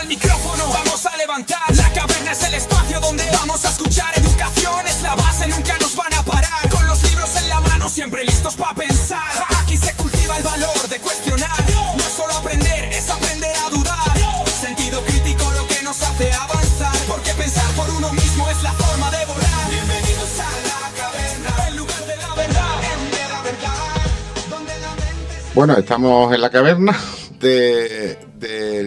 al micrófono, vamos a levantar. La caverna es el espacio donde vamos a escuchar. Educación es la base, nunca nos van a parar. Con los libros en la mano, siempre listos para pensar. Aquí se cultiva el valor de cuestionar. No es solo aprender, es aprender a dudar. Sentido crítico lo que nos hace avanzar. Porque pensar por uno mismo es la forma de volar. Bienvenidos a la caverna, el lugar de la verdad, de la verdad, donde la mente se... Bueno, estamos en la caverna de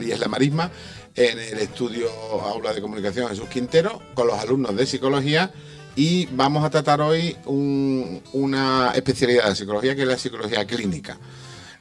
IES La Marisma, en el estudio Aula de Comunicación Jesús Quintero, con los alumnos de Psicología, y vamos a tratar hoy una especialidad de psicología, que es la psicología clínica.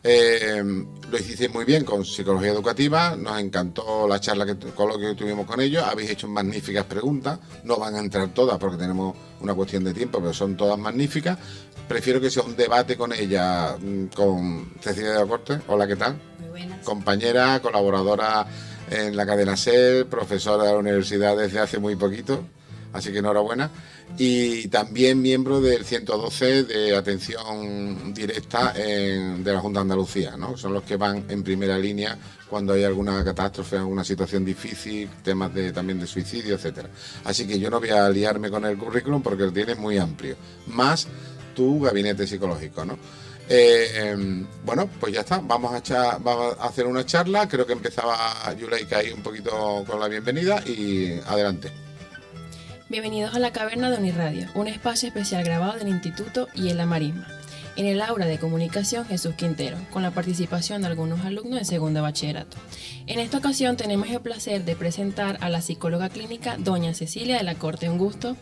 Lo hicisteis muy bien con psicología educativa, nos encantó la charla con lo que tuvimos con ellos, habéis hecho magníficas preguntas, no van a entrar todas porque tenemos una cuestión de tiempo, pero son todas magníficas. Prefiero que sea un debate con ella, con Cecilia de la Corte. Hola, ¿qué tal? Muy buenas. Compañera, colaboradora en la cadena SER, profesora de la universidad desde hace muy poquito, así que enhorabuena. Y también miembro del 112 de atención directa de la Junta de Andalucía, ¿no? Son los que van en primera línea cuando hay alguna catástrofe, alguna situación difícil, temas también de suicidio, etcétera. Así que yo no voy a liarme con el currículum porque lo tienes muy amplio. Más tu gabinete psicológico, ¿no? Bueno, pues ya está, vamos a hacer una charla. Creo que empezaba Yuleika ahí un poquito con la bienvenida y adelante. Bienvenidos a la Caverna de Unirradio, un espacio especial grabado del Instituto IES La Marisma, en el aula de comunicación Jesús Quintero, con la participación de algunos alumnos de segundo bachillerato. En esta ocasión tenemos el placer de presentar a la psicóloga clínica doña Cecilia de la Corte. Un gusto.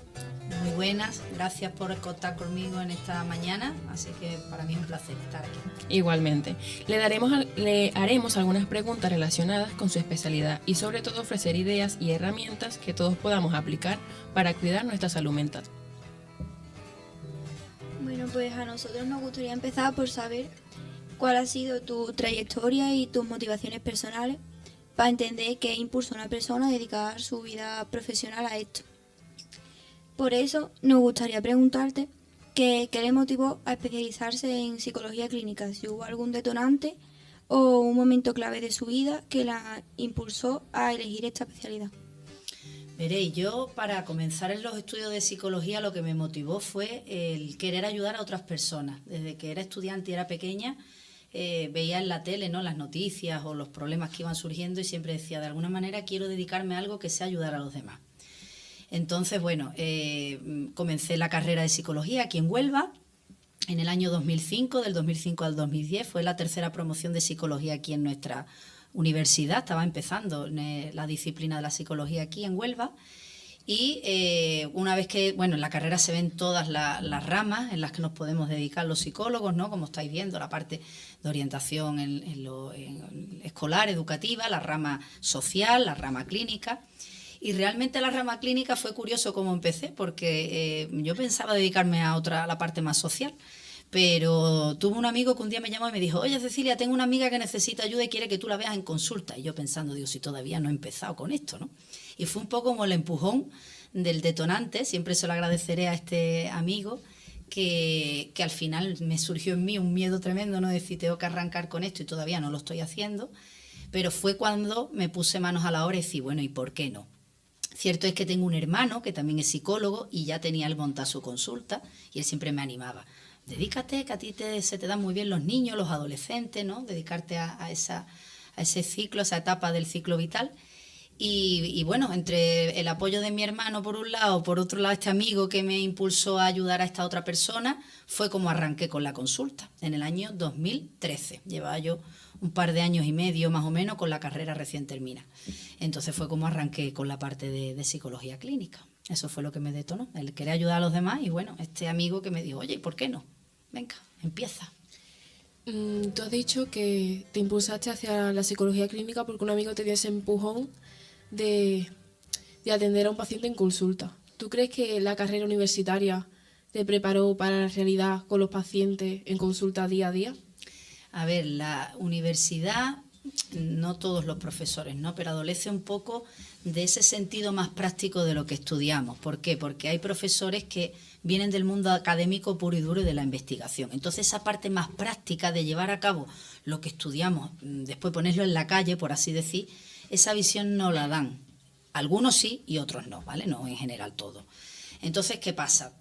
Muy buenas, gracias por contar conmigo en esta mañana, así que para mí es un placer estar aquí. Igualmente, le haremos algunas preguntas relacionadas con su especialidad y sobre todo ofrecer ideas y herramientas que todos podamos aplicar para cuidar nuestra salud mental. Bueno, pues a nosotros nos gustaría empezar por saber cuál ha sido tu trayectoria y tus motivaciones personales para entender qué impulsó a una persona a dedicar su vida profesional a esto. Por eso nos gustaría preguntarte qué le motivó a especializarse en psicología clínica, si hubo algún detonante o un momento clave de su vida que la impulsó a elegir esta especialidad. Veréis, yo para comenzar en los estudios de psicología lo que me motivó fue el querer ayudar a otras personas. Desde que era estudiante y era pequeña, veía en la tele, ¿no?, las noticias o los problemas que iban surgiendo y siempre decía, de alguna manera quiero dedicarme a algo que sea ayudar a los demás. Entonces, bueno, comencé la carrera de psicología aquí en Huelva en el año 2005, del 2005 al 2010. Fue la tercera promoción de psicología aquí en nuestra universidad. Estaba empezando la disciplina de la psicología aquí en Huelva. Y una vez que, bueno, en la carrera se ven todas las ramas en las que nos podemos dedicar los psicólogos, ¿no? Como estáis viendo, la parte de orientación en escolar, educativa, la rama social, la rama clínica. Y realmente la rama clínica fue curioso cómo empecé, porque yo pensaba dedicarme a la parte más social, pero tuve un amigo que un día me llamó y me dijo, oye Cecilia, tengo una amiga que necesita ayuda y quiere que tú la veas en consulta. Y yo pensando, digo, si todavía no he empezado con esto, ¿no? Y fue un poco como el empujón del detonante, siempre se lo agradeceré a este amigo, que al final me surgió en mí un miedo tremendo, ¿no? De decir, tengo que arrancar con esto y todavía no lo estoy haciendo, pero fue cuando me puse manos a la obra y decir, bueno, ¿y por qué no? Cierto es que tengo un hermano que también es psicólogo y ya tenía él montada su consulta y él siempre me animaba. Dedícate, que a ti se te dan muy bien los niños, los adolescentes, ¿no? Dedicarte a ese ciclo, a esa etapa del ciclo vital. Y bueno, entre el apoyo de mi hermano por un lado, por otro lado este amigo que me impulsó a ayudar a esta otra persona, fue como arranqué con la consulta en el año 2013. Llevaba yo un par de años y medio más o menos con la carrera recién terminada. Entonces fue como arranqué con la parte de psicología clínica. Eso fue lo que me detonó, el querer ayudar a los demás y bueno, este amigo que me dijo, oye, ¿por qué no? Venga, empieza. Tú has dicho que te impulsaste hacia la psicología clínica porque un amigo te dio ese empujón de atender a un paciente en consulta. ¿Tú crees que la carrera universitaria te preparó para la realidad con los pacientes en consulta día a día? A ver, la universidad, no todos los profesores, ¿no? Pero adolece un poco de ese sentido más práctico de lo que estudiamos. ¿Por qué? Porque hay profesores que vienen del mundo académico puro y duro y de la investigación. Entonces esa parte más práctica de llevar a cabo lo que estudiamos, después ponerlo en la calle, por así decir, esa visión no la dan. Algunos sí y otros no, ¿vale? No en general todo. Entonces, ¿qué pasa?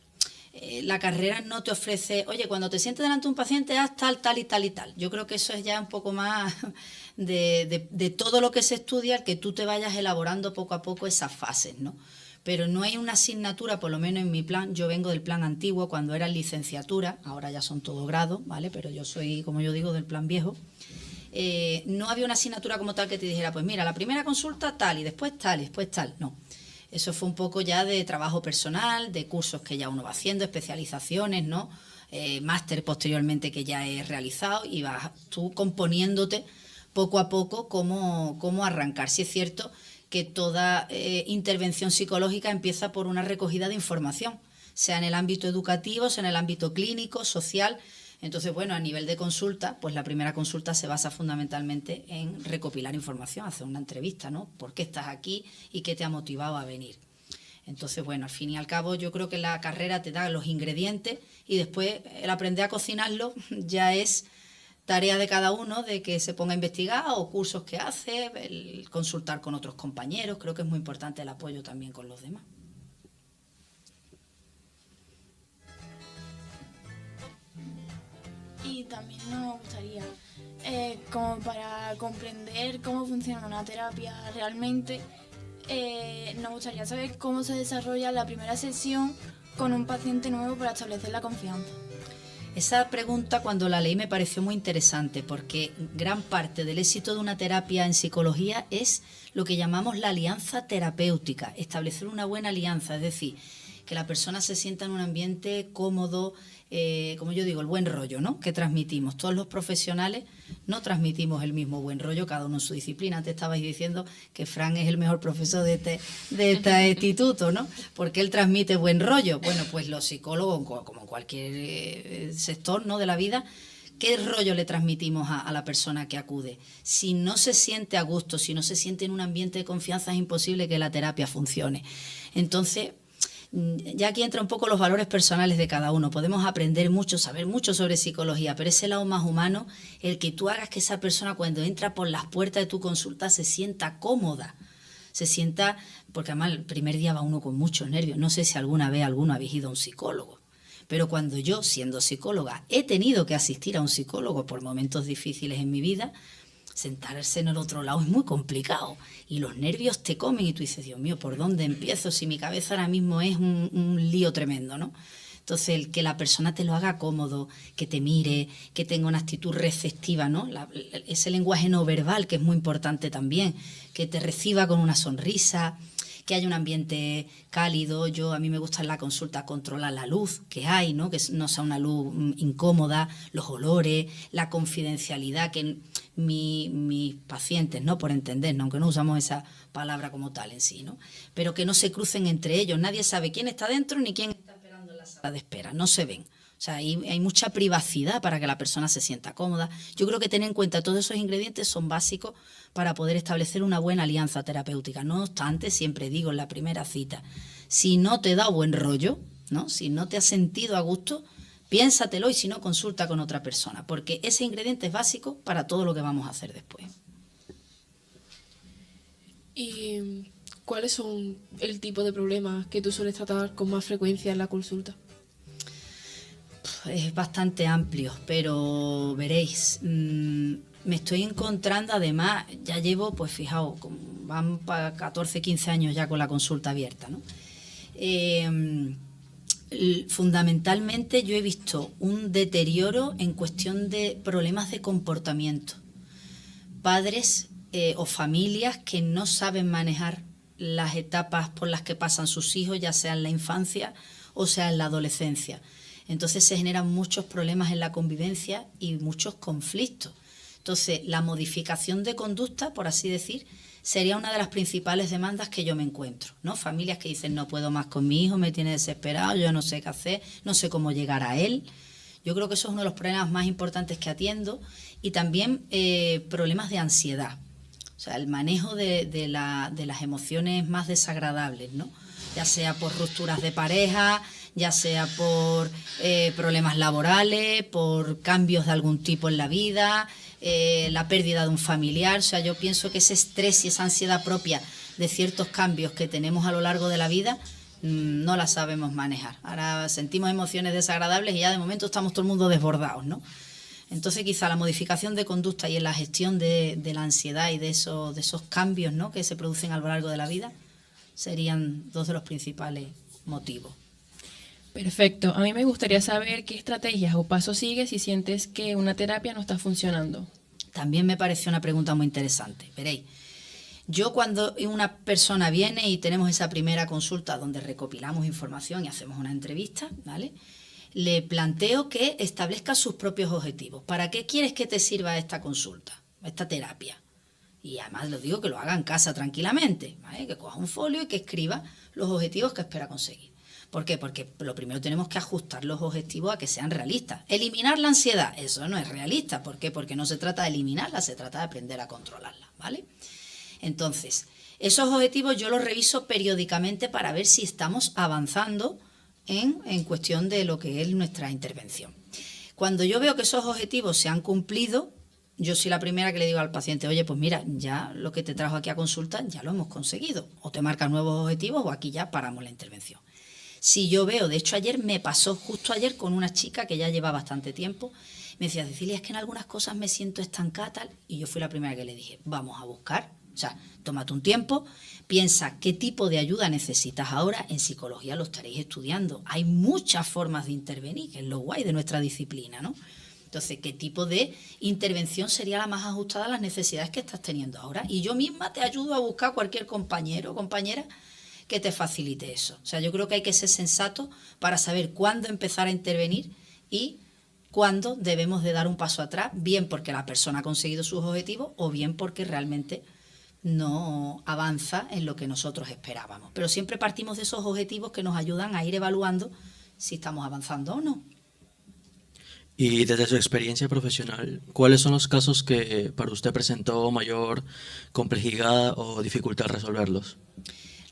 La carrera no te ofrece, oye, cuando te sientes delante de un paciente, haz tal, tal y tal y tal. Yo creo que eso es ya un poco más de todo lo que se estudia, el que tú te vayas elaborando poco a poco esas fases, ¿no? Pero no hay una asignatura, por lo menos en mi plan, yo vengo del plan antiguo, cuando era licenciatura, ahora ya son todo grado, ¿vale? Pero yo soy, como yo digo, del plan viejo. No había una asignatura como tal que te dijera, pues mira, la primera consulta tal y después tal y después tal, no. Eso fue un poco ya de trabajo personal, de cursos que ya uno va haciendo, especializaciones, ¿no? Máster posteriormente que ya he realizado y vas tú componiéndote poco a poco cómo arrancar. Si es cierto que toda intervención psicológica empieza por una recogida de información, sea en el ámbito educativo, sea en el ámbito clínico, social. Entonces, bueno, a nivel de consulta, pues la primera consulta se basa fundamentalmente en recopilar información, hacer una entrevista, ¿no? ¿Por qué estás aquí y qué te ha motivado a venir? Entonces, bueno, al fin y al cabo yo creo que la carrera te da los ingredientes y después el aprender a cocinarlo ya es tarea de cada uno, de que se ponga a investigar o cursos que hace, el consultar con otros compañeros. Creo que es muy importante el apoyo también con los demás. Y también nos gustaría, como para comprender cómo funciona una terapia realmente, nos gustaría saber cómo se desarrolla la primera sesión con un paciente nuevo para establecer la confianza. Esa pregunta cuando la leí me pareció muy interesante porque gran parte del éxito de una terapia en psicología es lo que llamamos la alianza terapéutica, establecer una buena alianza, es decir, que la persona se sienta en un ambiente cómodo, como yo digo, el buen rollo, ¿no? Que transmitimos. Todos los profesionales no transmitimos el mismo buen rollo, cada uno en su disciplina. Te estabais diciendo que Fran es el mejor profesor de este instituto, ¿no? Porque él transmite buen rollo. Bueno, pues los psicólogos, como en cualquier sector, ¿no?, de la vida, ¿qué rollo le transmitimos a la persona que acude? Si no se siente a gusto, si no se siente en un ambiente de confianza, es imposible que la terapia funcione. Entonces, ya aquí entra un poco los valores personales de cada uno. Podemos aprender mucho, saber mucho sobre psicología, pero ese lado más humano, el que tú hagas que esa persona cuando entra por las puertas de tu consulta se sienta cómoda, se sienta, porque además el primer día va uno con muchos nervios. No sé si alguna vez alguno habéis ido a un psicólogo, pero cuando yo, siendo psicóloga, he tenido que asistir a un psicólogo por momentos difíciles en mi vida, sentarse en el otro lado es muy complicado y los nervios te comen y tú dices, Dios mío, ¿por dónde empiezo? Si mi cabeza ahora mismo es un lío tremendo, ¿no? Entonces, el que la persona te lo haga cómodo, que te mire, que tenga una actitud receptiva, ¿no? Ese lenguaje no verbal que es muy importante también, que te reciba con una sonrisa, que haya un ambiente cálido. A mí me gusta en la consulta controlar la luz que hay, ¿no? Que no sea una luz incómoda, los olores, la confidencialidad, que mis pacientes, ¿no?, por entender, ¿no?, aunque no usamos esa palabra como tal en sí, ¿no?, pero que no se crucen entre ellos. Nadie sabe quién está dentro ni quién está esperando en la sala de espera, no se ven. O sea, hay mucha privacidad para que la persona se sienta cómoda. Yo creo que tener en cuenta todos esos ingredientes son básicos para poder establecer una buena alianza terapéutica. No obstante, siempre digo en la primera cita, si no te da buen rollo, ¿no?, si no te has sentido a gusto, piénsatelo y si no, consulta con otra persona, porque ese ingrediente es básico para todo lo que vamos a hacer después. ¿Y cuáles son el tipo de problemas que tú sueles tratar con más frecuencia en la consulta? Es bastante amplio, pero veréis, me estoy encontrando, además, ya llevo, pues fijaos, van para 14, 15 años ya con la consulta abierta, ¿no? Fundamentalmente yo he visto un deterioro en cuestión de problemas de comportamiento. Padres o familias que no saben manejar las etapas por las que pasan sus hijos, ya sea en la infancia o sea en la adolescencia. Entonces se generan muchos problemas en la convivencia y muchos conflictos. Entonces la modificación de conducta, por así decir, sería una de las principales demandas que yo me encuentro, ¿no? Familias que dicen, no puedo más con mi hijo, me tiene desesperado, yo no sé qué hacer, no sé cómo llegar a él. Yo creo que eso es uno de los problemas más importantes que atiendo. Y también problemas de ansiedad, o sea, el manejo de las emociones más desagradables, ¿no? Ya sea por rupturas de pareja, ya sea por problemas laborales, por cambios de algún tipo en la vida, la pérdida de un familiar. O sea, yo pienso que ese estrés y esa ansiedad propia de ciertos cambios que tenemos a lo largo de la vida no la sabemos manejar. Ahora sentimos emociones desagradables y ya de momento estamos todo el mundo desbordados, ¿no? Entonces quizá la modificación de conducta y en la gestión de la ansiedad y de esos cambios, ¿no?, que se producen a lo largo de la vida serían dos de los principales motivos. Perfecto. A mí me gustaría saber qué estrategias o pasos sigues si sientes que una terapia no está funcionando. También me pareció una pregunta muy interesante. Veréis, yo cuando una persona viene y tenemos esa primera consulta donde recopilamos información y hacemos una entrevista, ¿vale?, le planteo que establezca sus propios objetivos. ¿Para qué quieres que te sirva esta consulta, esta terapia? Y además les digo que lo haga en casa tranquilamente, ¿vale?, que coja un folio y que escriba los objetivos que espera conseguir. ¿Por qué? Porque lo primero tenemos que ajustar los objetivos a que sean realistas. Eliminar la ansiedad, eso no es realista. ¿Por qué? Porque no se trata de eliminarla, se trata de aprender a controlarla, ¿vale? Entonces, esos objetivos yo los reviso periódicamente para ver si estamos avanzando en cuestión de lo que es nuestra intervención. Cuando yo veo que esos objetivos se han cumplido, yo soy la primera que le digo al paciente, oye, pues mira, ya lo que te trajo aquí a consulta ya lo hemos conseguido. O te marcas nuevos objetivos o aquí ya paramos la intervención. Si yo veo, de hecho ayer me pasó, justo ayer, con una chica que ya lleva bastante tiempo, me decía, Cecilia, es que en algunas cosas me siento estancada, tal, y yo fui la primera que le dije, vamos a buscar, o sea, tómate un tiempo, piensa qué tipo de ayuda necesitas ahora. En psicología lo estaréis estudiando, hay muchas formas de intervenir, que es lo guay de nuestra disciplina, ¿no? Entonces, ¿qué tipo de intervención sería la más ajustada a las necesidades que estás teniendo ahora? Y yo misma te ayudo a buscar cualquier compañero o compañera que te facilite eso. O sea, yo creo que hay que ser sensato para saber cuándo empezar a intervenir y cuándo debemos de dar un paso atrás, bien porque la persona ha conseguido sus objetivos o bien porque realmente no avanza en lo que nosotros esperábamos. Pero siempre partimos de esos objetivos que nos ayudan a ir evaluando si estamos avanzando o no. Y desde su experiencia profesional, ¿cuáles son los casos que para usted presentó mayor complejidad o dificultad resolverlos?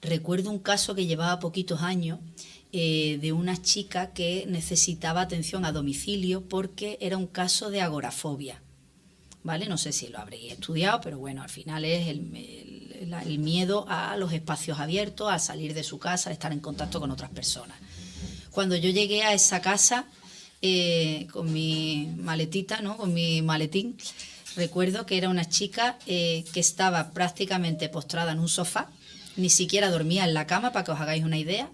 Recuerdo un caso que llevaba poquitos años de una chica que necesitaba atención a domicilio porque era un caso de agorafobia, ¿vale? No sé si lo habréis estudiado, pero bueno, al final es el miedo a los espacios abiertos, a salir de su casa, a estar en contacto con otras personas. Cuando yo llegué a esa casa con mi maletita, ¿no?, con mi maletín, recuerdo que era una chica que estaba prácticamente postrada en un sofá, ni siquiera dormía en la cama, para que os hagáis una idea.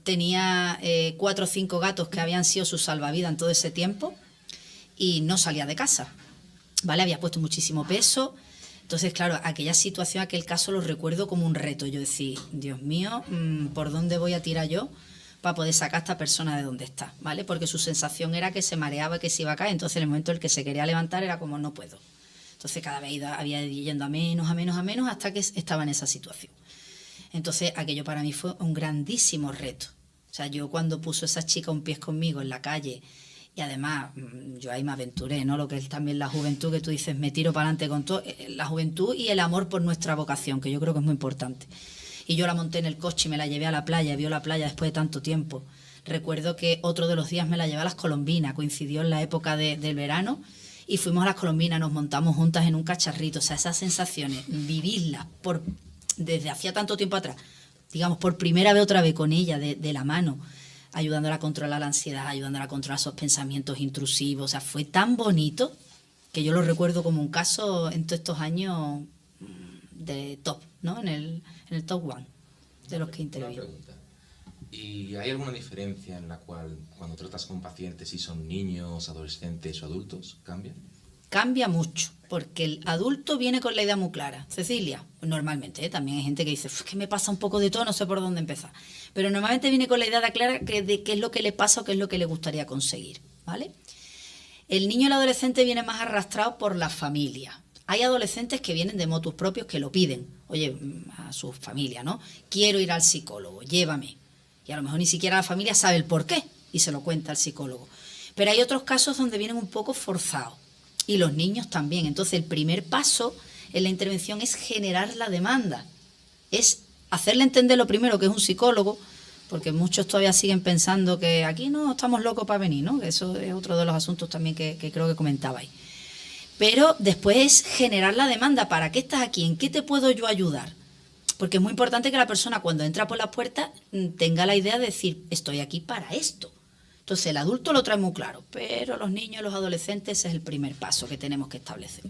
Tenía 4 o 5 gatos que habían sido su salvavidas en todo ese tiempo y no salía de casa, ¿vale? Había puesto muchísimo peso. Entonces, claro, aquella situación, aquel caso lo recuerdo como un reto. Yo decía, Dios mío, ¿por dónde voy a tirar yo para poder sacar a esta persona de donde está? ¿Vale? Porque su sensación era que se mareaba, que se iba a caer. Entonces, en el momento en el que se quería levantar era como, no puedo. Entonces cada vez había ido yendo a menos, hasta que estaba en esa situación. Entonces aquello para mí fue un grandísimo reto. O sea, yo cuando puso esa chica un pie conmigo en la calle, y además yo ahí me aventuré, ¿no? Lo que es también la juventud, que tú dices, me tiro para adelante con todo, la juventud y el amor por nuestra vocación, que yo creo que es muy importante. Y yo la monté en el coche y me la llevé a la playa, vio la playa después de tanto tiempo. Recuerdo que otro de los días me la llevé a las Colombinas, coincidió en la época del verano, y fuimos a las Colombinas, nos montamos juntas en un cacharrito. O sea, esas sensaciones, vivirlas desde hacía tanto tiempo atrás, digamos, por primera vez otra vez con ella, de la mano, ayudándola a controlar la ansiedad, ayudándola a controlar esos pensamientos intrusivos. O sea, fue tan bonito que yo lo recuerdo como un caso en todos estos años de top, ¿no? En el top one de los que intervino. ¿Y hay alguna diferencia en la cual cuando tratas con pacientes, si son niños, adolescentes o adultos, cambian? Cambia mucho, porque el adulto viene con la idea muy clara. Cecilia, normalmente, también hay gente que dice, es que me pasa un poco de todo, no sé por dónde empezar. Pero normalmente viene con la idea clara de qué es lo que le pasa o qué es lo que le gustaría conseguir, ¿vale? El niño y el adolescente viene más arrastrado por la familia. Hay adolescentes que vienen de motus propios que lo piden, oye, a su familia, ¿no? Quiero ir al psicólogo, llévame. Y a lo mejor ni siquiera la familia sabe el por qué y se lo cuenta al psicólogo. Pero hay otros casos donde vienen un poco forzados. Y los niños también. Entonces, el primer paso en la intervención es generar la demanda. Es hacerle entender lo primero que es un psicólogo, porque muchos todavía siguen pensando que aquí no estamos locos para venir, ¿no? Eso es otro de los asuntos también que creo que comentabais. Pero después es generar la demanda. ¿Para qué estás aquí? ¿En qué te puedo yo ayudar? Porque es muy importante que la persona cuando entra por la puerta tenga la idea de decir, estoy aquí para esto. Entonces el adulto lo trae muy claro, pero los niños y los adolescentes ese es el primer paso que tenemos que establecer.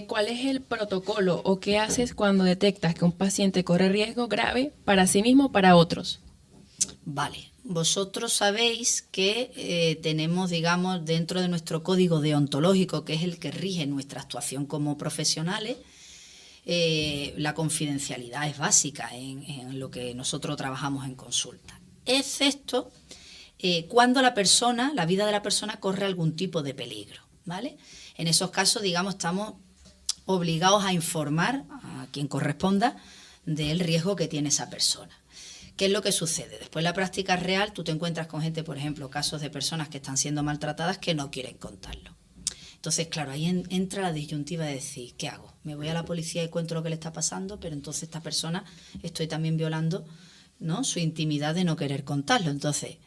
¿Cuál es el protocolo o qué haces cuando detectas que un paciente corre riesgo grave para sí mismo o para otros? Vale, vosotros sabéis que tenemos, digamos, dentro de nuestro código deontológico, que es el que rige nuestra actuación como profesionales, la confidencialidad es básica en lo que nosotros trabajamos en consulta, excepto cuando la vida de la persona corre algún tipo de peligro, ¿vale? En esos casos, digamos, estamos obligados a informar a quien corresponda del riesgo que tiene esa persona. ¿Qué es lo que sucede? Después de la práctica real, tú te encuentras con gente, por ejemplo, casos de personas que están siendo maltratadas que no quieren contarlo. Entonces, claro, ahí entra la disyuntiva de decir, ¿qué hago? Me voy a la policía y cuento lo que le está pasando, pero entonces esta persona estoy también violando, ¿no?, su intimidad de no querer contarlo. Entonces,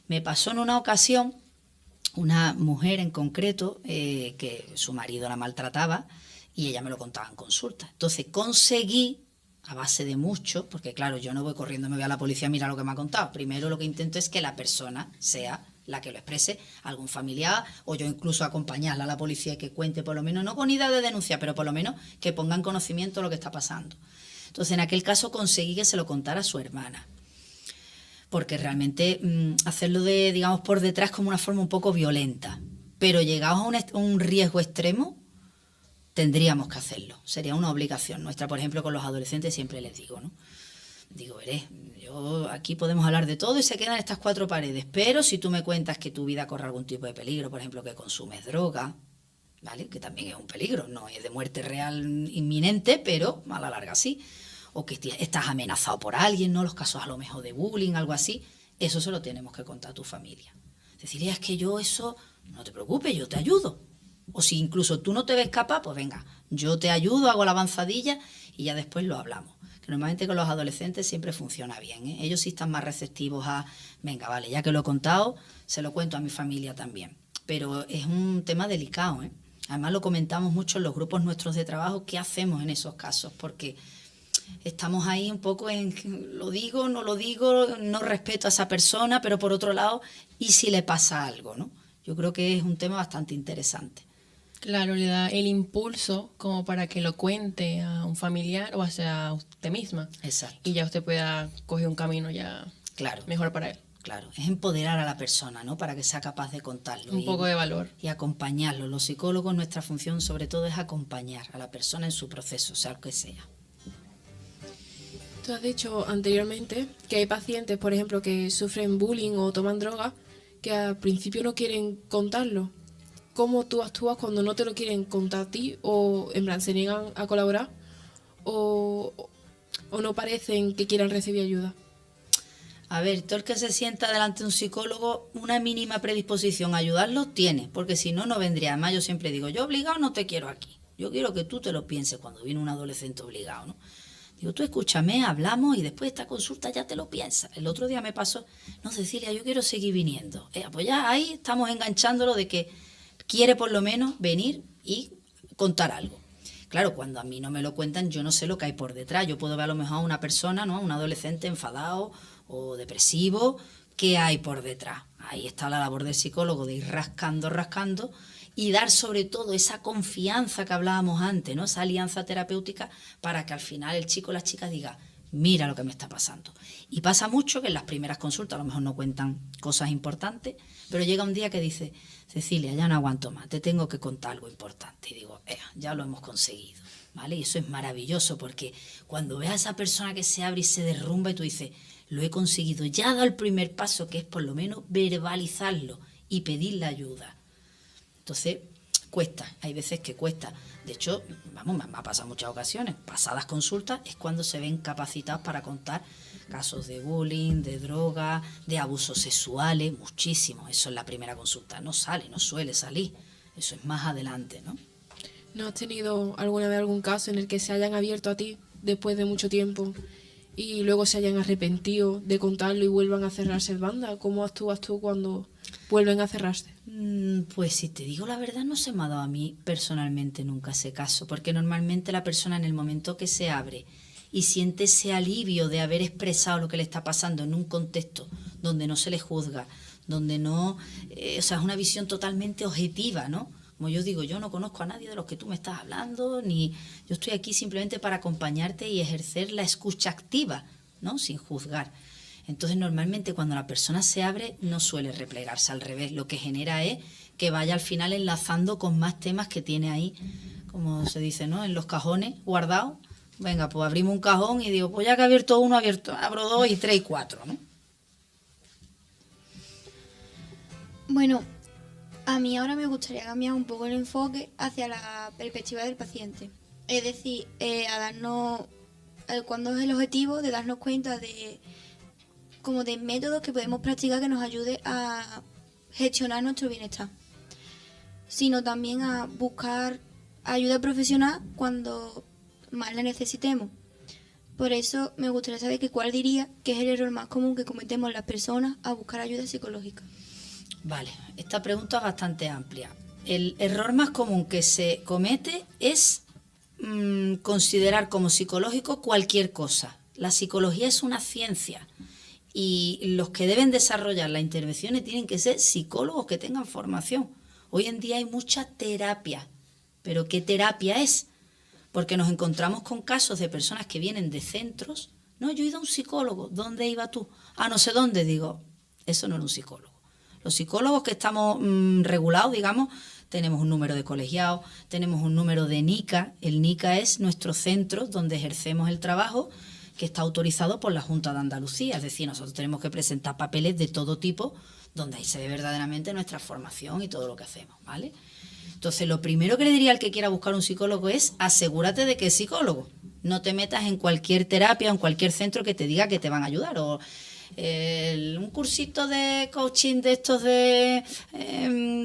me pasó en una ocasión una mujer en concreto que su marido la maltrataba y ella me lo contaba en consulta. Entonces conseguí, a base de mucho, porque claro, yo no voy corriendo, me voy a la policía, mira lo que me ha contado. Primero lo que intento es que la persona sea la que lo exprese, algún familiar, o yo incluso acompañarla a la policía y que cuente por lo menos, no con idea de denuncia, pero por lo menos que ponga en conocimiento lo que está pasando. Entonces en aquel caso conseguí que se lo contara a su hermana. Porque realmente hacerlo de, digamos, por detrás como una forma un poco violenta. Pero llegados a un riesgo extremo, tendríamos que hacerlo. Sería una obligación nuestra. Por ejemplo, con los adolescentes siempre les digo, ¿no? Digo, veré, aquí podemos hablar de todo y se quedan estas 4 paredes. Pero si tú me cuentas que tu vida corre algún tipo de peligro, por ejemplo, que consumes droga, ¿vale?, que también es un peligro, no es de muerte real inminente, pero a la larga sí. O que estás amenazado por alguien, ¿no? Los casos a lo mejor de bullying, algo así, eso se lo tenemos que contar a tu familia. Decirle, es que yo eso, no te preocupes, yo te ayudo. O si incluso tú no te ves capaz, pues venga, yo te ayudo, hago la avanzadilla y ya después lo hablamos. Que normalmente con los adolescentes siempre funciona bien, ¿eh? Ellos sí están más receptivos a, venga, vale, ya que lo he contado, se lo cuento a mi familia también. Pero es un tema delicado, ¿eh? Además lo comentamos mucho en los grupos nuestros de trabajo, ¿qué hacemos en esos casos? Porque estamos ahí un poco en, lo digo, no respeto a esa persona, pero por otro lado, ¿y si le pasa algo, no? Yo creo que es un tema bastante interesante. Claro, le da el impulso como para que lo cuente a un familiar o hacia usted misma. Exacto. Y ya usted pueda coger un camino ya mejor para él. Claro, es empoderar a la persona, ¿no?, para que sea capaz de contarlo. Un poco de valor. Y acompañarlo. Los psicólogos, nuestra función sobre todo es acompañar a la persona en su proceso, sea lo que sea. Tú has dicho anteriormente que hay pacientes, por ejemplo, que sufren bullying o toman droga, que al principio no quieren contarlo. ¿Cómo tú actúas cuando no te lo quieren contar a ti o en plan se niegan a colaborar o no parecen que quieran recibir ayuda? A ver, todo el que se sienta delante de un psicólogo, una mínima predisposición a ayudarlo tiene, porque si no, no vendría. Además, yo siempre digo, yo obligado no te quiero aquí. Yo quiero que tú te lo pienses cuando viene un adolescente obligado, ¿no? Digo, tú escúchame, hablamos y después de esta consulta ya te lo piensas. El otro día me pasó, no, Cecilia, yo quiero seguir viniendo. Pues ya ahí estamos enganchándolo de que quiere por lo menos venir y contar algo. Claro, cuando a mí no me lo cuentan, yo no sé lo que hay por detrás. Yo puedo ver a lo mejor a una persona, ¿no?, un adolescente enfadado o depresivo, ¿qué hay por detrás? Ahí está la labor del psicólogo, de ir rascando y dar sobre todo esa confianza que hablábamos antes, ¿no?, esa alianza terapéutica para que al final el chico o la chica diga, mira lo que me está pasando. Y pasa mucho que en las primeras consultas a lo mejor no cuentan cosas importantes, pero llega un día que dice, Cecilia, ya no aguanto más, te tengo que contar algo importante. Y digo, ya lo hemos conseguido, ¿vale? Y eso es maravilloso porque cuando ves a esa persona que se abre y se derrumba y tú dices, lo he conseguido, ya he dado el primer paso, que es por lo menos verbalizarlo y pedir la ayuda. Entonces, cuesta, hay veces que cuesta. De hecho, vamos, me ha pasado muchas ocasiones, pasadas consultas, es cuando se ven capacitados para contar casos de bullying, de droga, de abusos sexuales, muchísimo. Eso en la primera consulta no suele salir. Eso es más adelante, ¿no? ¿No has tenido alguna vez algún caso en el que se hayan abierto a ti después de mucho tiempo y luego se hayan arrepentido de contarlo y vuelvan a cerrarse en banda? ¿Cómo actúas tú cuando vuelven a cerrarse? Pues si te digo la verdad, no se me ha dado a mí personalmente nunca ese caso, porque normalmente la persona en el momento que se abre y siente ese alivio de haber expresado lo que le está pasando en un contexto donde no se le juzga, donde no, o sea, es una visión totalmente objetiva, ¿no? Como yo digo, yo no conozco a nadie de los que tú me estás hablando, ni yo estoy aquí simplemente para acompañarte y ejercer la escucha activa, ¿no? Sin juzgar. Entonces, normalmente cuando la persona se abre, no suele replegarse, al revés. Lo que genera es que vaya al final enlazando con más temas que tiene ahí, como se dice, ¿no? En los cajones guardados. Venga, pues abrimos un cajón y digo, pues ya que he abierto uno, abro 2 y 3 y 4, ¿no? Bueno, a mí ahora me gustaría cambiar un poco el enfoque hacia la perspectiva del paciente. Es decir, a darnos, cuando es el objetivo de darnos cuenta de como de métodos que podemos practicar que nos ayude a gestionar nuestro bienestar, sino también a buscar ayuda profesional cuando más la necesitemos. Por eso me gustaría saber cuál diría que es el error más común que cometemos las personas a buscar ayuda psicológica. Vale, esta pregunta es bastante amplia. El error más común que se comete es considerar como psicológico cualquier cosa. La psicología es una ciencia y los que deben desarrollar las intervenciones tienen que ser psicólogos que tengan formación. Hoy en día hay mucha terapia, pero ¿qué terapia es? Porque nos encontramos con casos de personas que vienen de centros. No, yo he ido a un psicólogo. ¿Dónde iba tú? No sé dónde. Digo, eso no era un psicólogo. Los psicólogos que estamos regulados, digamos, tenemos un número de colegiados, tenemos un número de NICA. El NICA es nuestro centro donde ejercemos el trabajo, que está autorizado por la Junta de Andalucía. Es decir, nosotros tenemos que presentar papeles de todo tipo, donde ahí se ve verdaderamente nuestra formación y todo lo que hacemos, ¿vale? Entonces, lo primero que le diría al que quiera buscar un psicólogo es asegúrate de que es psicólogo. No te metas en cualquier terapia, en cualquier centro que te diga que te van a ayudar. O un cursito de coaching de estos de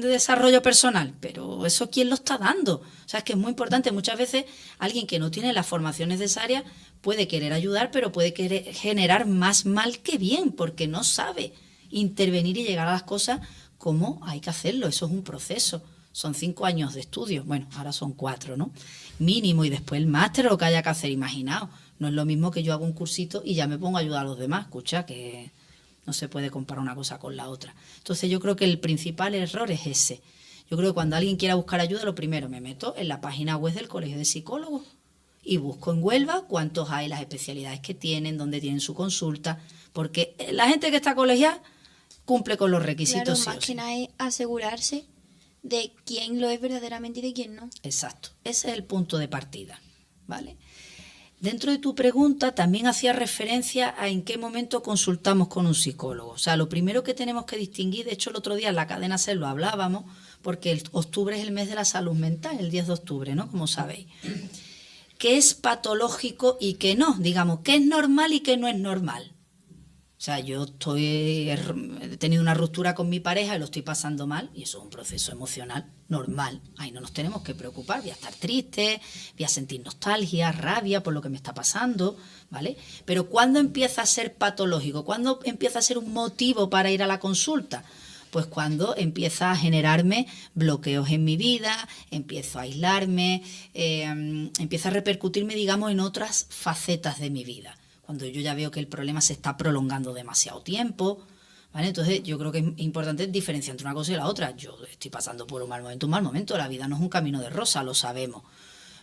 desarrollo personal. Pero eso, ¿quién lo está dando? O sea, es que es muy importante. Muchas veces alguien que no tiene la formación necesaria puede querer ayudar, pero puede querer generar más mal que bien, porque no sabe intervenir y llegar a las cosas como hay que hacerlo. Eso es un proceso. Son 5 años de estudio, bueno, ahora son 4, ¿no? Mínimo, y después el máster o lo que haya que hacer, imaginaos. No es lo mismo que yo hago un cursito y ya me pongo a ayudar a los demás. Escucha, que no se puede comparar una cosa con la otra. Entonces yo creo que el principal error es ese. Yo creo que cuando alguien quiera buscar ayuda, lo primero, me meto en la página web del Colegio de Psicólogos y busco en Huelva cuántos hay, las especialidades que tienen, dónde tienen su consulta, porque la gente que está colegiada cumple con los requisitos. Claro, más que nada es asegurarse de quién lo es verdaderamente y de quién no. Exacto, ese es el punto de partida, ¿vale? Dentro de tu pregunta también hacía referencia a en qué momento consultamos con un psicólogo. O sea, lo primero que tenemos que distinguir, de hecho el otro día en la cadena SER lo hablábamos, porque el octubre es el mes de la salud mental, el 10 de octubre, ¿no? Como sabéis. ¿Qué es patológico y qué no? Digamos, ¿qué es normal y qué no es normal? O sea, yo he tenido una ruptura con mi pareja y lo estoy pasando mal, y eso es un proceso emocional normal. Ahí no nos tenemos que preocupar, voy a estar triste, voy a sentir nostalgia, rabia por lo que me está pasando, ¿vale? Pero ¿cuándo empieza a ser patológico? ¿Cuándo empieza a ser un motivo para ir a la consulta? Pues cuando empieza a generarme bloqueos en mi vida, empiezo a aislarme, empieza a repercutirme, digamos, en otras facetas de mi vida. Cuando yo ya veo que el problema se está prolongando demasiado tiempo, ¿vale? Entonces yo creo que es importante diferenciar entre una cosa y la otra. Yo estoy pasando por un mal momento, la vida no es un camino de rosa, lo sabemos.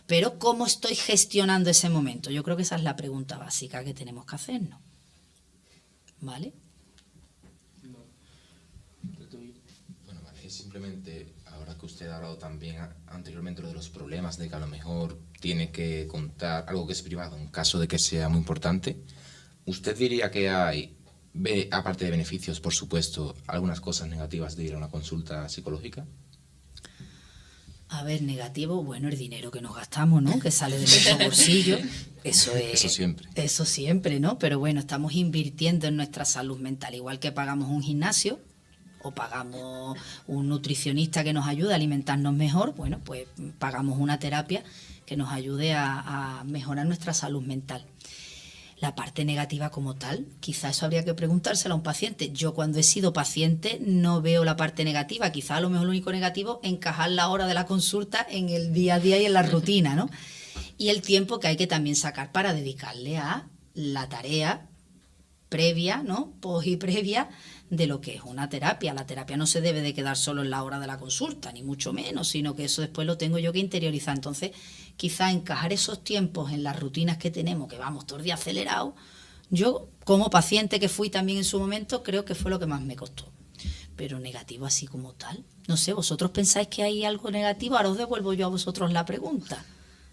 Pero ¿cómo estoy gestionando ese momento? Yo creo que esa es la pregunta básica que tenemos que hacernos, ¿vale? Bueno, vale, simplemente ahora que usted ha hablado también anteriormente de los problemas, de que a lo mejor tiene que contar algo que es privado en caso de que sea muy importante, ¿usted diría que hay, aparte de beneficios, por supuesto, algunas cosas negativas de ir a una consulta psicológica? A ver, negativo, bueno, el dinero que nos gastamos, ¿no? Que sale de nuestro bolsillo. Eso siempre. Eso siempre, ¿no? Pero bueno, estamos invirtiendo en nuestra salud mental, igual que pagamos un gimnasio o pagamos un nutricionista que nos ayuda a alimentarnos mejor, bueno, pues pagamos una terapia que nos ayude a mejorar nuestra salud mental. La parte negativa como tal, quizá eso habría que preguntárselo a un paciente. Yo cuando he sido paciente no veo la parte negativa, quizá a lo mejor lo único negativo es encajar la hora de la consulta en el día a día y en la rutina, ¿no? Y el tiempo que hay que también sacar para dedicarle a la tarea previa, ¿no? Post y previa de lo que es una terapia. La terapia no se debe de quedar solo en la hora de la consulta, ni mucho menos, sino que eso después lo tengo yo que interiorizar. Entonces, quizá encajar esos tiempos en las rutinas que tenemos, que vamos todo el día acelerados, yo como paciente que fui también en su momento, creo que fue lo que más me costó. Pero negativo así como tal, no sé, ¿vosotros pensáis que hay algo negativo? Ahora os devuelvo yo a vosotros la pregunta.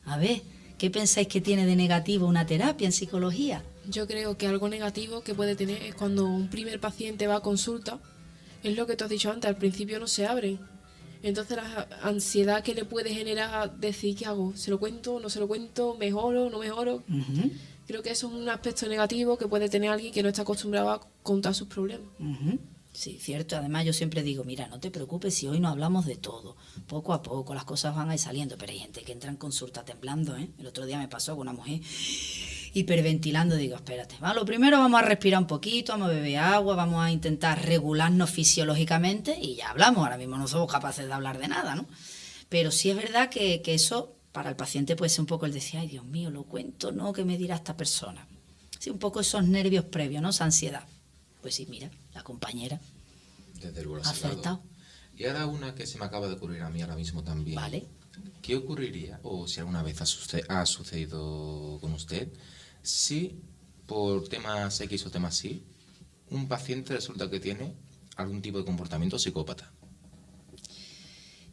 A ver, ¿qué pensáis que tiene de negativo una terapia en psicología? Yo creo que algo negativo que puede tener es cuando un primer paciente va a consulta, es lo que tú has dicho antes, al principio no se abren. Entonces la ansiedad que le puede generar decir, ¿qué hago? ¿Se lo cuento? ¿No se lo cuento? ¿Mejoro? ¿No mejoro? Uh-huh. Creo que eso es un aspecto negativo que puede tener alguien que no está acostumbrado a contar sus problemas. Uh-huh. Sí, cierto. Además yo siempre digo, mira, no te preocupes si hoy no hablamos de todo. Poco a poco las cosas van a ir saliendo, pero hay gente que entra en consulta temblando, ¿eh? El otro día me pasó con una mujer hiperventilando, digo, espérate, ¿va? Lo primero vamos a respirar un poquito, vamos a beber agua, vamos a intentar regularnos fisiológicamente y ya hablamos. Ahora mismo no somos capaces de hablar de nada, ¿no? Pero sí es verdad que eso para el paciente puede ser un poco el decir, ay, Dios mío, lo cuento, ¿no? ¿Qué me dirá esta persona? Sí, un poco esos nervios previos, ¿no? Esa ansiedad. Pues sí, mira, la compañera Desde luego ha acertado. Y ahora una que se me acaba de ocurrir a mí ahora mismo también. Vale. ¿Qué ocurriría, o si alguna vez ha sucedido con usted, si por temas X o temas Y, un paciente resulta que tiene algún tipo de comportamiento psicópata?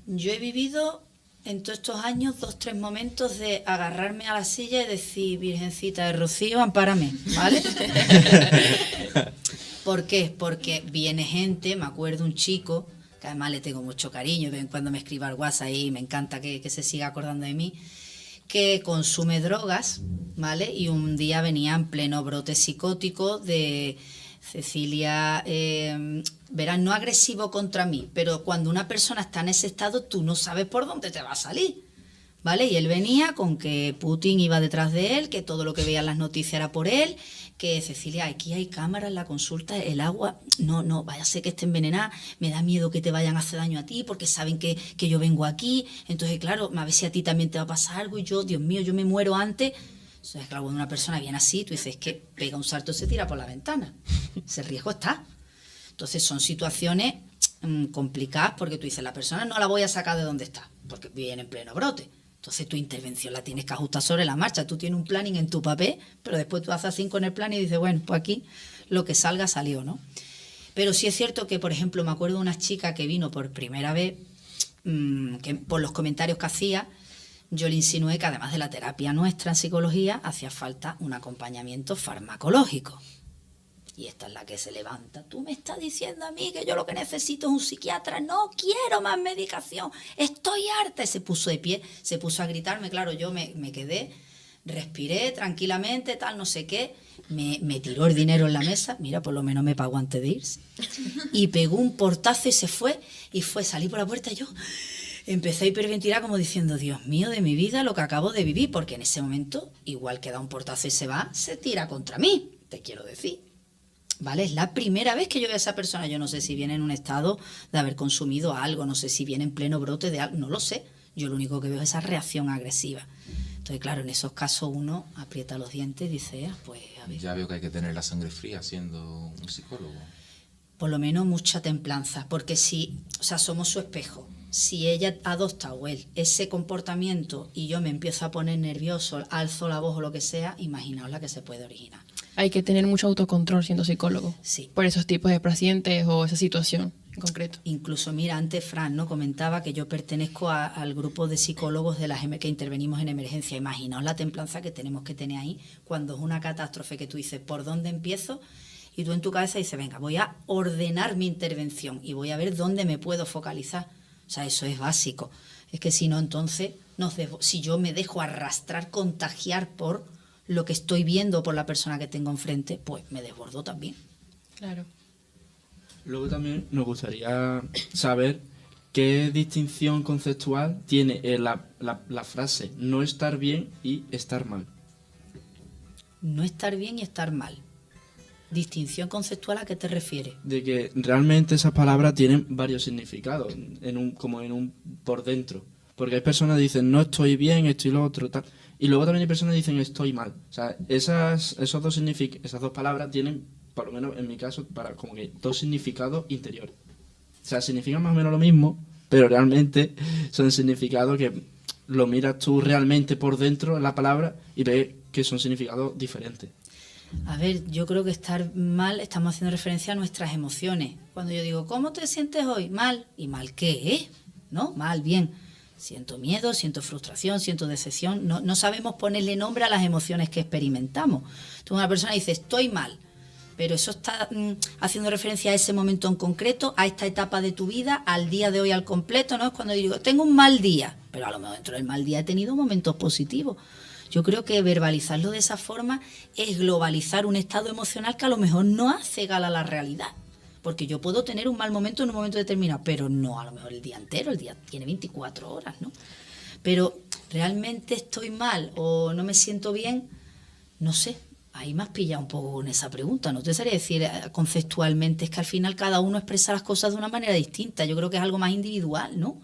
Yo he vivido en todos estos años 2-3 momentos de agarrarme a la silla y decir, Virgencita de Rocío, ampárame, ¿vale? ¿Por qué? Porque viene gente, me acuerdo un chico, que además le tengo mucho cariño, de vez en cuando me escribe al WhatsApp y me encanta que se siga acordando de mí, que consume drogas, ¿vale? Y un día venía en pleno brote psicótico de Cecilia, verás, no agresivo contra mí, pero cuando una persona está en ese estado, tú no sabes por dónde te va a salir, ¿vale? Y él venía con que Putin iba detrás de él, que todo lo que veía en las noticias era por él, que Cecilia, aquí hay cámaras en la consulta, el agua, no, vaya a ser que esté envenenada, me da miedo que te vayan a hacer daño a ti, porque saben que yo vengo aquí, entonces claro, a ver si a ti también te va a pasar algo, y yo, Dios mío, yo me muero antes. Entonces, claro, cuando una persona viene así, tú dices que pega un salto y se tira por la ventana. Ese riesgo está. Entonces son situaciones complicadas porque tú dices, la persona no la voy a sacar de donde está, porque viene en pleno brote. Entonces tu intervención la tienes que ajustar sobre la marcha. Tú tienes un planning en tu papel, pero después tú haces así con el plan y dices, bueno, pues aquí lo que salga salió, ¿no? Pero sí es cierto que, por ejemplo, me acuerdo de una chica que vino por primera vez, que por los comentarios que hacía, yo le insinué que además de la terapia nuestra en psicología, hacía falta un acompañamiento farmacológico. Y esta es la que se levanta. Tú me estás diciendo a mí que yo lo que necesito es un psiquiatra. No quiero más medicación. Estoy harta. Y se puso de pie, se puso a gritarme. Claro, yo me quedé, respiré tranquilamente, tal, no sé qué. Me tiró el dinero en la mesa. Mira, por lo menos me pagó antes de irse. Y pegó un portazo y se fue. Y salí por la puerta y yo empecé a hiperventilar como diciendo, Dios mío, de mi vida lo que acabo de vivir. Porque en ese momento, igual que da un portazo y se va, se tira contra mí. Te quiero decir. ¿Vale? Es la primera vez que yo veo a esa persona. Yo no sé si viene en un estado de haber consumido algo, no sé si viene en pleno brote de algo, no lo sé. Yo lo único que veo es esa reacción agresiva. Entonces, claro, en esos casos uno aprieta los dientes y dice, pues a ver. Ya veo que hay que tener la sangre fría siendo un psicólogo. Por lo menos mucha templanza, porque somos su espejo. Si ella adopta o él ese comportamiento y yo me empiezo a poner nervioso, alzo la voz o lo que sea, imaginaos la que se puede originar. Hay que tener mucho autocontrol siendo psicólogo. Sí. Por esos tipos de pacientes o esa situación en concreto. Incluso, mira, antes Fran, ¿no?, comentaba que yo pertenezco al grupo de psicólogos que intervenimos en emergencia. Imaginaos la templanza que tenemos que tener ahí cuando es una catástrofe que tú dices, ¿por dónde empiezo? Y tú en tu cabeza dices, venga, voy a ordenar mi intervención y voy a ver dónde me puedo focalizar. O sea, eso es básico. Es que si no, entonces, si yo me dejo arrastrar, contagiar por lo que estoy viendo por la persona que tengo enfrente, pues me desbordo también. Claro. Luego también nos gustaría saber ¿qué distinción conceptual tiene la frase no estar bien y estar mal? No estar bien y estar mal. ¿Distinción conceptual a qué te refieres? De que realmente esas palabras tienen varios significados, como por dentro. Porque hay personas que dicen no estoy bien, estoy lo otro, tal. Y luego también hay personas que dicen estoy mal. O sea, esas dos palabras tienen, por lo menos en mi caso, como que dos significados interiores. O sea, significan más o menos lo mismo, pero realmente son significados que lo miras tú realmente por dentro en la palabra y ves que son significados diferentes. A ver, yo creo que estar mal, estamos haciendo referencia a nuestras emociones. Cuando yo digo, ¿cómo te sientes hoy? Mal. ¿Y mal qué? ¿No? Mal, bien. Siento miedo, siento frustración, siento decepción. No sabemos ponerle nombre a las emociones que experimentamos. Tú, una persona dice, estoy mal, pero eso está haciendo referencia a ese momento en concreto, a esta etapa de tu vida, al día de hoy al completo, ¿no? Es cuando digo, tengo un mal día, pero a lo mejor dentro del mal día he tenido momentos positivos. Yo creo que verbalizarlo de esa forma es globalizar un estado emocional que a lo mejor no hace gala a la realidad. Porque yo puedo tener un mal momento en un momento determinado, pero no a lo mejor el día entero, el día tiene 24 horas, ¿no? Pero realmente estoy mal o no me siento bien, no sé, ahí me has pillado un poco con esa pregunta. No te sabría decir conceptualmente, es que al final cada uno expresa las cosas de una manera distinta. Yo creo que es algo más individual, ¿no?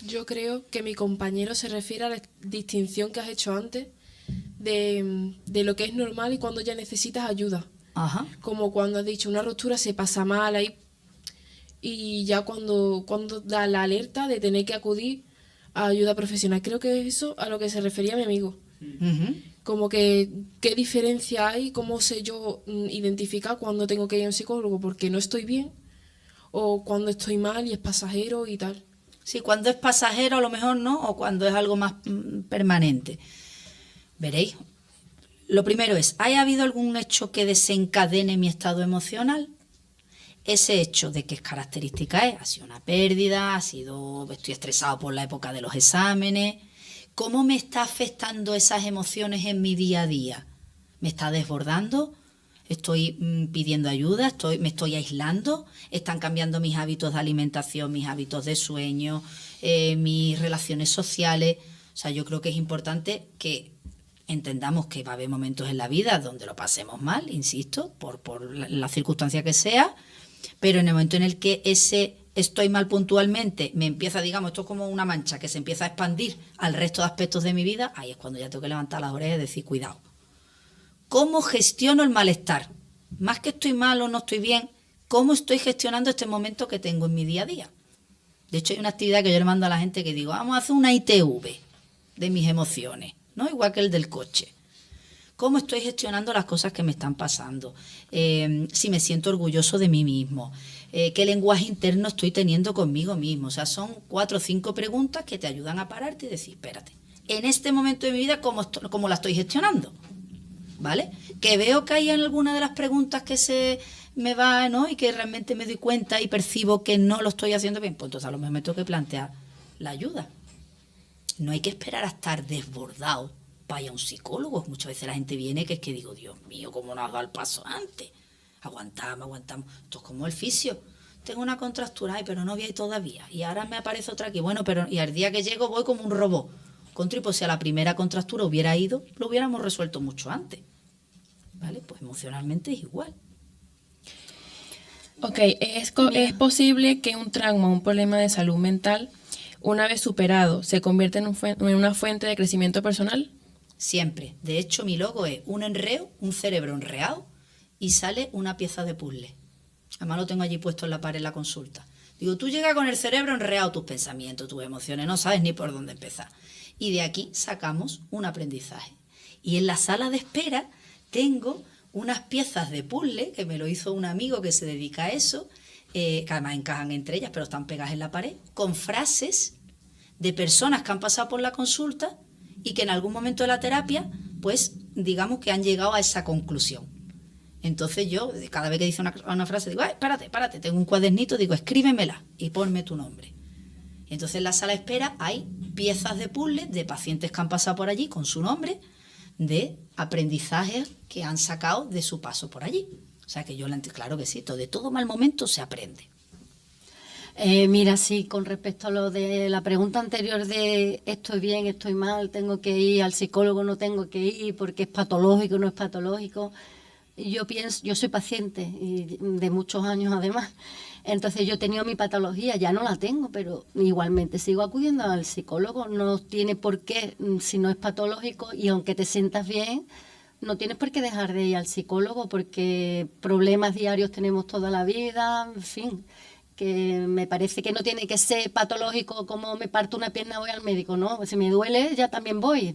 Yo creo que mi compañero se refiere a la distinción que has hecho antes de lo que es normal y cuando ya necesitas ayuda. Ajá. Como cuando has dicho una ruptura se pasa mal ahí y ya cuando da la alerta de tener que acudir a ayuda profesional. Creo que es eso a lo que se refería mi amigo. Uh-huh. Como que qué diferencia hay, cómo sé yo identificar cuando tengo que ir a un psicólogo porque no estoy bien o cuando estoy mal y es pasajero y tal. Sí, cuando es pasajero a lo mejor no, o cuando es algo más permanente. Veréis. Lo primero es, ¿ha habido algún hecho que desencadene mi estado emocional? Ese hecho de qué característica es, ha sido una pérdida, estoy estresado por la época de los exámenes. ¿Cómo me está afectando esas emociones en mi día a día? ¿Me está desbordando? ¿Estoy pidiendo ayuda? ¿Me estoy aislando? ¿Están cambiando mis hábitos de alimentación, mis hábitos de sueño, mis relaciones sociales? O sea, yo creo que es importante que entendamos que va a haber momentos en la vida donde lo pasemos mal, insisto, por la circunstancia que sea, pero en el momento en el que ese estoy mal puntualmente me empieza, digamos, esto es como una mancha que se empieza a expandir al resto de aspectos de mi vida, ahí es cuando ya tengo que levantar las orejas y decir, cuidado. ¿Cómo gestiono el malestar? Más que estoy mal o no estoy bien, ¿cómo estoy gestionando este momento que tengo en mi día a día? De hecho, hay una actividad que yo le mando a la gente que digo, vamos a hacer una ITV de mis emociones, ¿no? Igual que el del coche. ¿Cómo estoy gestionando las cosas que me están pasando? Si me siento orgulloso de mí mismo. ¿Qué lenguaje interno estoy teniendo conmigo mismo? O sea, son 4 o 5 preguntas que te ayudan a pararte y decir, espérate, en este momento de mi vida, ¿cómo la estoy gestionando? ¿Vale? Que veo que hay en alguna de las preguntas que se me va, ¿no? Y que realmente me doy cuenta y percibo que no lo estoy haciendo bien, pues entonces a lo mejor me tengo que plantear la ayuda. No hay que esperar a estar desbordado para ir a un psicólogo. Muchas veces la gente viene que es que digo, Dios mío, ¿cómo no has dado el paso antes? Aguantamos. Esto es como el fisio. Tengo una contractura, ay, pero no voy a ir todavía. Y ahora me aparece otra aquí. Bueno, pero y al día que llego voy como un robot. Pues si a la primera contractura hubiera ido, lo hubiéramos resuelto mucho antes. ¿Vale? Pues emocionalmente es igual. Ok, ¿es posible que un trauma, un problema de salud mental, una vez superado, se convierta en una fuente de crecimiento personal? Siempre. De hecho, mi logo es un enreo, un cerebro enreado, y sale una pieza de puzzle. Además lo tengo allí puesto en la pared en la consulta. Digo, tú llegas con el cerebro enreado, tus pensamientos, tus emociones, no sabes ni por dónde empezar. Y de aquí sacamos un aprendizaje. Y en la sala de espera tengo unas piezas de puzzle, que me lo hizo un amigo que se dedica a eso, que además encajan entre ellas, pero están pegadas en la pared, con frases de personas que han pasado por la consulta y que en algún momento de la terapia, pues digamos que han llegado a esa conclusión. Entonces yo, cada vez que dice una frase, digo, párate, tengo un cuadernito, digo, escríbemela y ponme tu nombre. Entonces en la sala de espera hay piezas de puzzle de pacientes que han pasado por allí con su nombre, de aprendizajes que han sacado de su paso por allí. O sea que claro que sí, de todo mal momento se aprende. Mira, sí, con respecto a lo de la pregunta anterior de estoy bien, estoy mal, tengo que ir al psicólogo, no tengo que ir porque es patológico, no es patológico. Yo pienso, yo soy paciente y de muchos años además, entonces yo he tenido mi patología, ya no la tengo, pero igualmente sigo acudiendo al psicólogo, no tiene por qué, si no es patológico y aunque te sientas bien, no tienes por qué dejar de ir al psicólogo porque problemas diarios tenemos toda la vida, en fin, que me parece que no tiene que ser patológico como me parto una pierna voy al médico, ¿no? Si me duele ya también voy.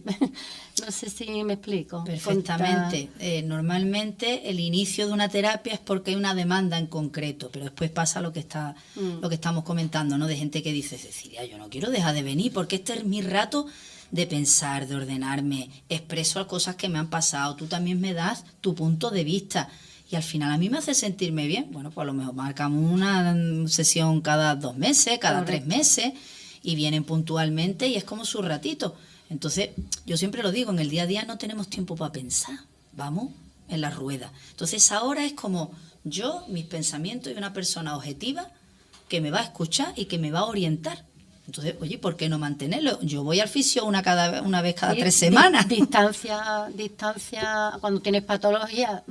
No sé si me explico. Perfectamente. Normalmente el inicio de una terapia es porque hay una demanda en concreto, pero después pasa lo que estamos comentando, ¿no? De gente que dice, Cecilia, yo no quiero dejar de venir porque este es mi rato de pensar, de ordenarme, expreso cosas que me han pasado, tú también me das tu punto de vista. Y al final a mí me hace sentirme bien. Bueno, pues a lo mejor marcamos una sesión cada 2 meses, cada 3 meses, y vienen puntualmente y es como su ratito. Entonces, yo siempre lo digo, en el día a día no tenemos tiempo para pensar, vamos en la rueda. Entonces ahora es como yo, mis pensamientos y una persona objetiva que me va a escuchar y que me va a orientar. Entonces, oye, ¿por qué no mantenerlo? Yo voy al fisio una vez cada 3 semanas. Distancia, cuando tienes patología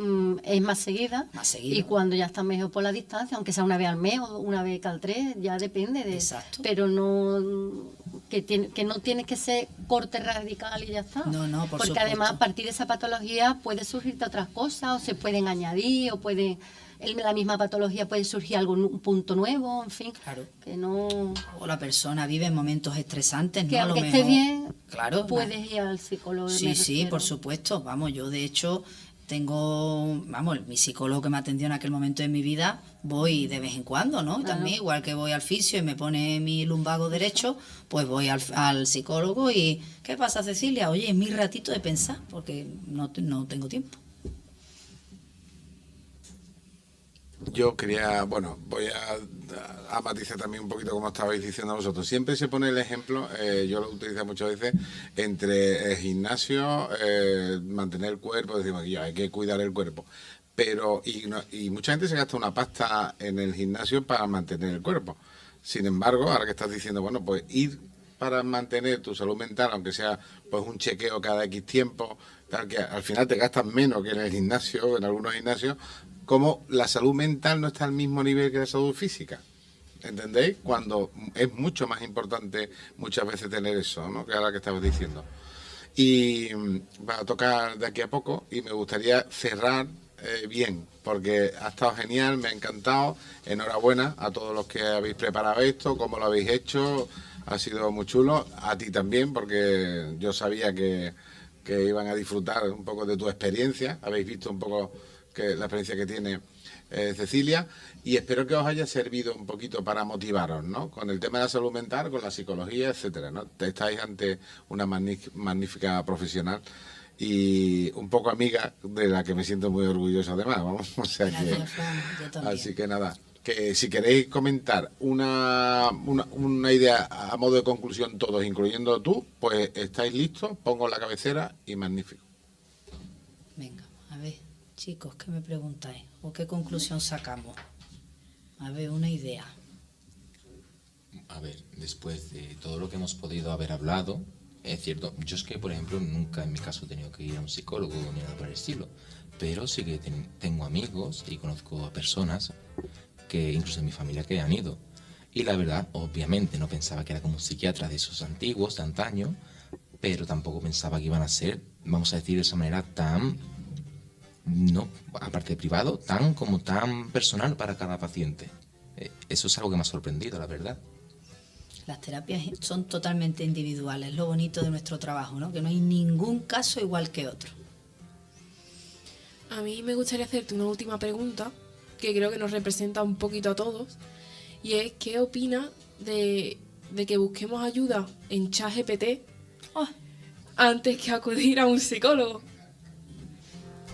es más seguida. Y cuando ya estás mejor por la distancia, aunque sea una vez al mes o una vez cada 3, ya depende de. Exacto. Pero no que no tiene que ser corte radical y ya está. No, por porque supuesto. Además, a partir de esa patología puede surgirte otras cosas, o se pueden añadir, o puede en la misma patología puede surgir un punto nuevo, en fin. Claro. Que no. O la persona vive momentos estresantes, Que ¿no? aunque a lo esté mejor, bien, claro, puedes ir al psicólogo. Sí, por supuesto. Vamos, yo de hecho mi psicólogo que me atendió en aquel momento de mi vida, voy de vez en cuando, ¿no? Y también, igual que voy al fisio y me pone mi lumbago derecho, pues voy al psicólogo y ¿qué pasa, Cecilia? Oye, es mi ratito de pensar, porque no tengo tiempo. Yo quería, voy a matizar también un poquito como estabais diciendo vosotros. Siempre se pone el ejemplo, yo lo utilizo muchas veces, entre el gimnasio, mantener el cuerpo, decimos que hay que cuidar el cuerpo. Pero, y mucha gente se gasta una pasta en el gimnasio para mantener el cuerpo. Sin embargo, ahora que estás diciendo, pues ir para mantener tu salud mental, aunque sea pues un chequeo cada X tiempo, tal, que al final te gastas menos que en el gimnasio, en algunos gimnasios, como la salud mental no está al mismo nivel que la salud física. ¿Entendéis? Cuando es mucho más importante muchas veces tener eso, ¿no? Que ahora que estabas diciendo. Y va a tocar de aquí a poco y me gustaría cerrar bien, porque ha estado genial, me ha encantado. Enhorabuena a todos los que habéis preparado esto, cómo lo habéis hecho, ha sido muy chulo. A ti también, porque yo sabía que iban a disfrutar un poco de tu experiencia, habéis visto un poco la experiencia que tiene Cecilia, y espero que os haya servido un poquito para motivaros, ¿no? Con el tema de la salud mental, con la psicología, etcétera, ¿no? Estáis ante una magnífica profesional y un poco amiga de la que me siento muy orgulloso además, vamos, o sea que, Gracias, Fran, yo también. así que nada, que si queréis comentar una idea a modo de conclusión todos, incluyendo tú, pues estáis listos, pongo la cabecera y magnífico. Venga, a ver, chicos, ¿qué me preguntáis? ¿O qué conclusión sacamos? A ver, una idea. A ver, después de todo lo que hemos podido haber hablado, es cierto, yo es que, por ejemplo, nunca en mi caso he tenido que ir a un psicólogo ni nada por el estilo, pero sí que tengo amigos y conozco a personas que incluso en mi familia que han ido. Y la verdad, obviamente, no pensaba que era como un psiquiatra de esos antiguos, de antaño, pero tampoco pensaba que iban a ser, vamos a decir de esa manera, tan, no, aparte de privado, tan personal para cada paciente. Eso es algo que me ha sorprendido, la verdad. Las terapias son totalmente individuales, lo bonito de nuestro trabajo, ¿no? Que no hay ningún caso igual que otro. A mí me gustaría hacerte una última pregunta, que creo que nos representa un poquito a todos, y es, ¿qué opinas de que busquemos ayuda en ChatGPT antes que acudir a un psicólogo?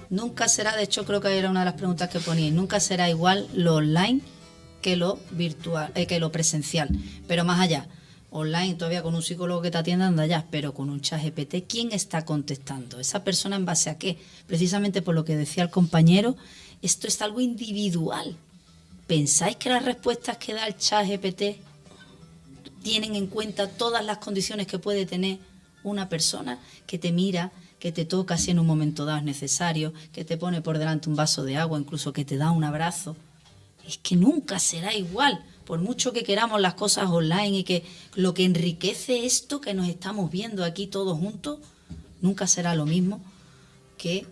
Nunca será, de hecho creo que era una de las preguntas que poníais, nunca será igual lo online que lo virtual, que lo presencial, pero más allá, online todavía con un psicólogo que te atienda anda ya, pero con un ChatGPT, ¿quién está contestando? ¿Esa persona en base a qué? Precisamente por lo que decía el compañero, esto es algo individual. ¿Pensáis que las respuestas que da el ChatGPT tienen en cuenta todas las condiciones que puede tener una persona que te mira, que te toca si en un momento dado es necesario, que te pone por delante un vaso de agua, incluso que te da un abrazo? Es que nunca será igual, por mucho que queramos las cosas online, y que lo que enriquece esto que nos estamos viendo aquí todos juntos, nunca será lo mismo que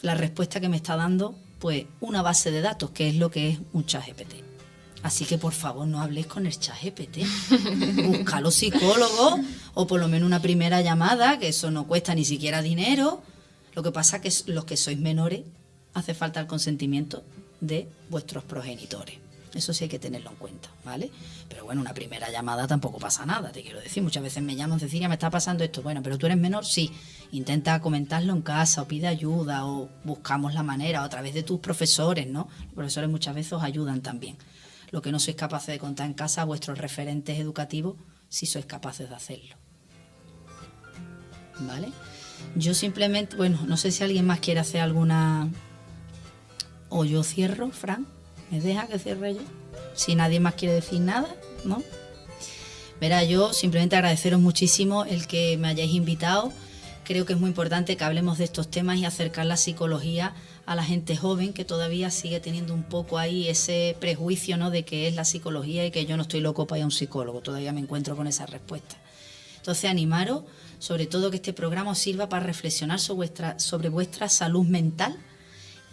la respuesta que me está dando pues una base de datos, que es lo que es un ChatGPT. Así que por favor no habléis con el ChatGPT, busca los psicólogos, o por lo menos una primera llamada, que eso no cuesta ni siquiera dinero. Lo que pasa es que los que sois menores hace falta el consentimiento de vuestros progenitores. Eso sí hay que tenerlo en cuenta, ¿vale? Pero bueno, una primera llamada tampoco pasa nada, te quiero decir. Muchas veces me llaman, Cecilia, me está pasando esto. Bueno, pero tú eres menor, sí. Intenta comentarlo en casa, o pide ayuda, o buscamos la manera, o a través de tus profesores, ¿no? Los profesores muchas veces os ayudan también. Lo que no sois capaces de contar en casa, vuestros referentes educativos, sí sois capaces de hacerlo. ¿Vale? Yo simplemente, bueno, no sé si alguien más quiere hacer alguna... O yo cierro, Fran. ¿Me deja que cierre yo? Si nadie más quiere decir nada, ¿no? Verá, yo simplemente agradeceros muchísimo el que me hayáis invitado. Creo que es muy importante que hablemos de estos temas y acercar la psicología a la gente joven, que todavía sigue teniendo un poco ahí ese prejuicio, ¿no?, de que es la psicología y que yo no estoy loco para ir a un psicólogo. Todavía me encuentro con esa respuesta. Entonces, animaros, sobre todo que este programa os sirva para reflexionar sobre vuestra salud mental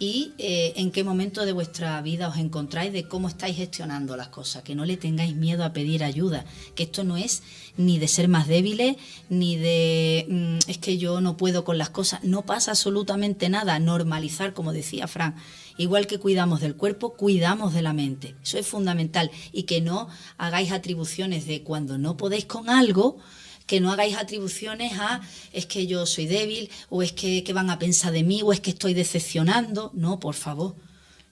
y en qué momento de vuestra vida os encontráis, de cómo estáis gestionando las cosas, que no le tengáis miedo a pedir ayuda, que esto no es ni de ser más débiles, ni de es que yo no puedo con las cosas, no pasa absolutamente nada. Normalizar, como decía Fran, igual que cuidamos del cuerpo, cuidamos de la mente, eso es fundamental, y que no hagáis atribuciones de cuando no podéis con algo, que no hagáis atribuciones a es que yo soy débil, o es que van a pensar de mí, o es que estoy decepcionando. No, por favor.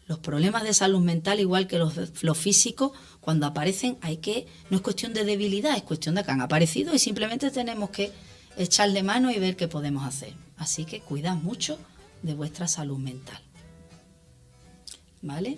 Los problemas de salud mental, igual que los físicos, cuando aparecen no es cuestión de debilidad, es cuestión de que han aparecido y simplemente tenemos que echarle mano y ver qué podemos hacer. Así que cuidad mucho de vuestra salud mental. ¿Vale?